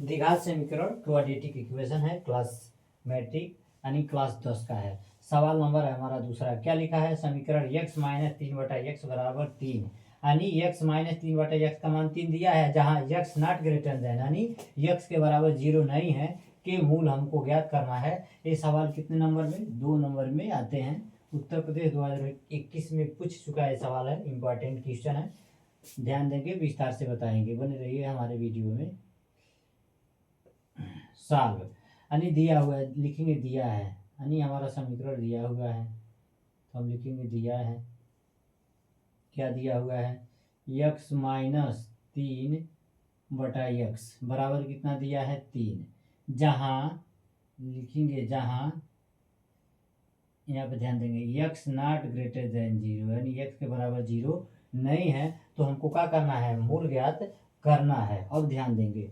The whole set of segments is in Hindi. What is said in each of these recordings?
द्विघात समीकरण क्वाड्रेटिक इक्वेशन है, क्लास मैट्रिक यानी क्लास 10 का है। सवाल नंबर है हमारा दूसरा। क्या लिखा है? समीकरण x माइनस 3/x बराबर 3 यानी x माइनस 3/x का मान 3 दिया है, जहाँ x नॉट ग्रेटर देन यानी x के बराबर 0 नहीं है के मूल हमको ज्ञात करना है। ये सवाल कितने नंबर में? 2 नंबर में आते हैं। उत्तर प्रदेश 2021 में पूछ चुका है सवाल है, इंपॉर्टेंट क्वेश्चन है। ध्यान देंगे, विस्तार से बताएंगे, बने रहिए हमारे वीडियो में। सॉल्व यानी दिया हुआ है, लिखेंगे दिया है यानी हमारा समीकरण दिया हुआ है तो हम लिखेंगे दिया है। क्या दिया हुआ है? x माइनस 3/x बराबर कितना दिया है? 3। जहाँ लिखेंगे, जहाँ यहाँ पे ध्यान देंगे x नॉट ग्रेटर देन 0 यानी x के बराबर 0 नहीं है, तो हमको क्या करना है? मूल ज्ञात करना है। अब ध्यान देंगे,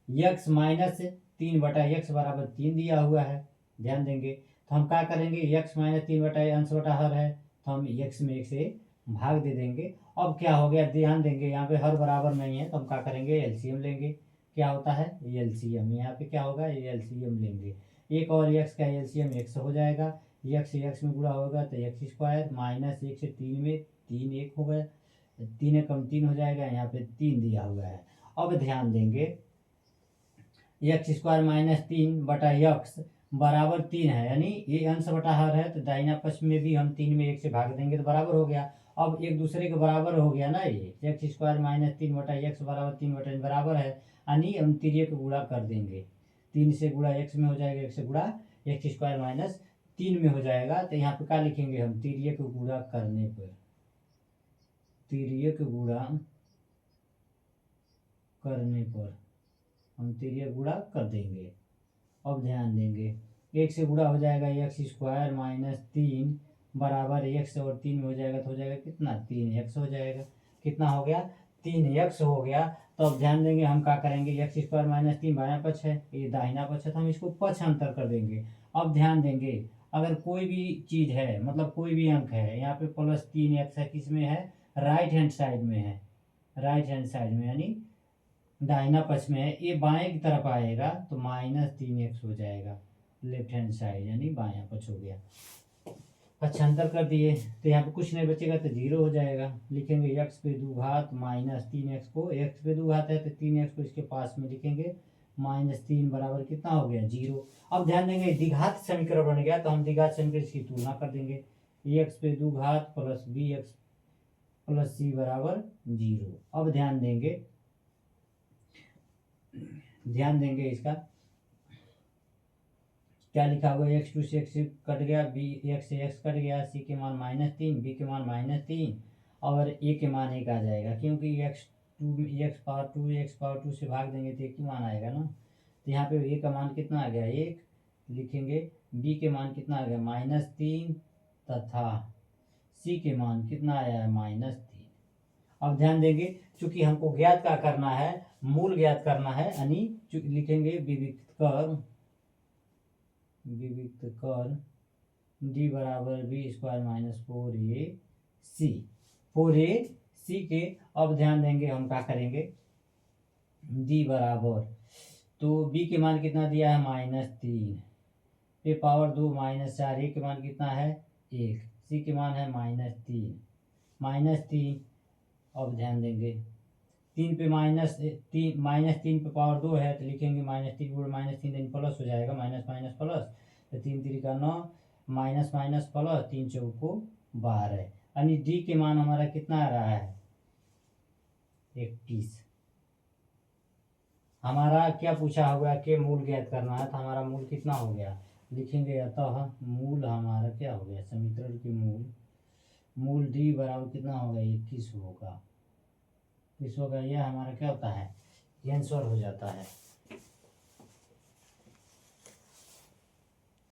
x माइनस 3/x बराबर 3 दिया हुआ है। ध्यान देंगे तो हम क्या करेंगे? x माइनस 3 अंश बटा हर है तो हम x में 1 से भाग दे देंगे। अब क्या हो गया? ध्यान देंगे, यहाँ पे हर बराबर नहीं है तो हम क्या करेंगे? एलसीएम लेंगे। क्या होता है? एलसीएम। यहाँ पे क्या होगा? एलसीएम लेंगे। एक और x का एलसीएम x हो जाएगा। x में गुणा होगा तो x स्क्वायर माइनस 1 से 3 में 3 1 हो गया, 3 कम 3 हो जाएगा। यहाँ पे 3 दिया हुआ है। अब ध्यान देंगे, x स्क्वायर माइनस 3/x बराबर 3 है यानी ये अंश बटा हर है, तो दाहिना पक्ष में भी हम 3 में 1 से भाग देंगे तो बराबर हो गया। अब एक दूसरे के बराबर हो गया ना, ये x स्क्वायर माइनस 3/x बराबर 3/3 बराबर है यानी हम तिर्यक को गुणा कर देंगे। 3 से गुणा x में हो जाएगा, x से गुणा x स्क्वायर माइनस 3 में हो जाएगा। तो यहाँ पे क्या लिखेंगे हम? तिर्यक गुणा करने पर, तिर्यक गुणा करने पर हम तिर्यक गुणा कर देंगे। अब ध्यान देंगे, 1 से गुणा हो जाएगा x स्क्वायर माइनस 3 बराबर x और 3 में हो जाएगा तो हो जाएगा कितना? 3x हो जाएगा। कितना हो गया? 3x हो गया। तो अब ध्यान देंगे, हम क्या करेंगे? x स्क्वायर माइनस 3 बायां पक्ष है, ये दाहिना पक्ष है, तो हम इसको पक्षांतर कर देंगे। अब ध्यान देंगे, अगर कोई भी चीज़ है, मतलब कोई भी अंक है, यहाँ पे प्लस 3x है, किस में है? राइट हैंड साइड में है। राइट हैंड साइड में यानी दाहिना पक्ष में है, ये बाएं की तरफ आएगा तो माइनस 3x हो जाएगा। लेफ्ट हैंड साइड यानी बायां पक्ष हो गया। पक्षांतर कर दिए तो यहाँ पे कुछ नहीं बचेगा तो 0 हो जाएगा। लिखेंगे x पे 2 घात माइनस 3x को, x पे 2 घात है तो 3x को इसके पास में लिखेंगे, माइनस 3 बराबर कितना हो गया? 0। अब ध्यान देंगे, द्विघात समीकरण बन गया तो हम द्विघात समीकरण की तुलना कर देंगे। x पे 2 घात प्लस bx प्लस c बराबर 0। अब ध्यान देंगे, ध्यान देंगे इसका क्या लिखा हुआ है? x2 से x कट गया, x से x कट गया, c के मान -3, b के मान -3 और a के मान 1 आ जाएगा, क्योंकि x पावर 2 से भाग देंगे तो 1 ही मान आएगा ना। तो यहाँ पे a का मान कितना आ गया? 1 लिखेंगे। b के मान कितना आ गया? -3 तथा c के मान कितना आया है? -3। अब ध्यान देंगे, चूंकि हमको ज्ञात क्या करना है? मूल ज्ञात करना है यानी लिखेंगे विविक्त कर d बराबर b स्क्वायर माइनस 4ac के। अब ध्यान देंगे, हम क्या करेंगे? d बराबर, तो b के मान कितना दिया है? -3 पे पावर 2 -4, a के मान कितना है? 1, c के मान है -3। अब ध्यान देंगे, 3 पे -3 पे पावर 2 है तो लिखेंगे -3 गुण -3 प्लस हो जाएगा, माइनस माइनस प्लस, तो 3 3 9 माइनस माइनस प्लस, 3 चौको 12 यानी डी के मान हमारा कितना आ रहा है? 21। हमारा क्या पूछा हुआ कि मूल ज्ञात करना है, तो हमारा मूल कितना हो गया? लिखेंगे अतः मूल हमारा क्या हो गया? समीकरण की मूल डी बराबर कितना होगा? 21 होगा। यह हमारा क्या होता है? आंसर हो जाता है।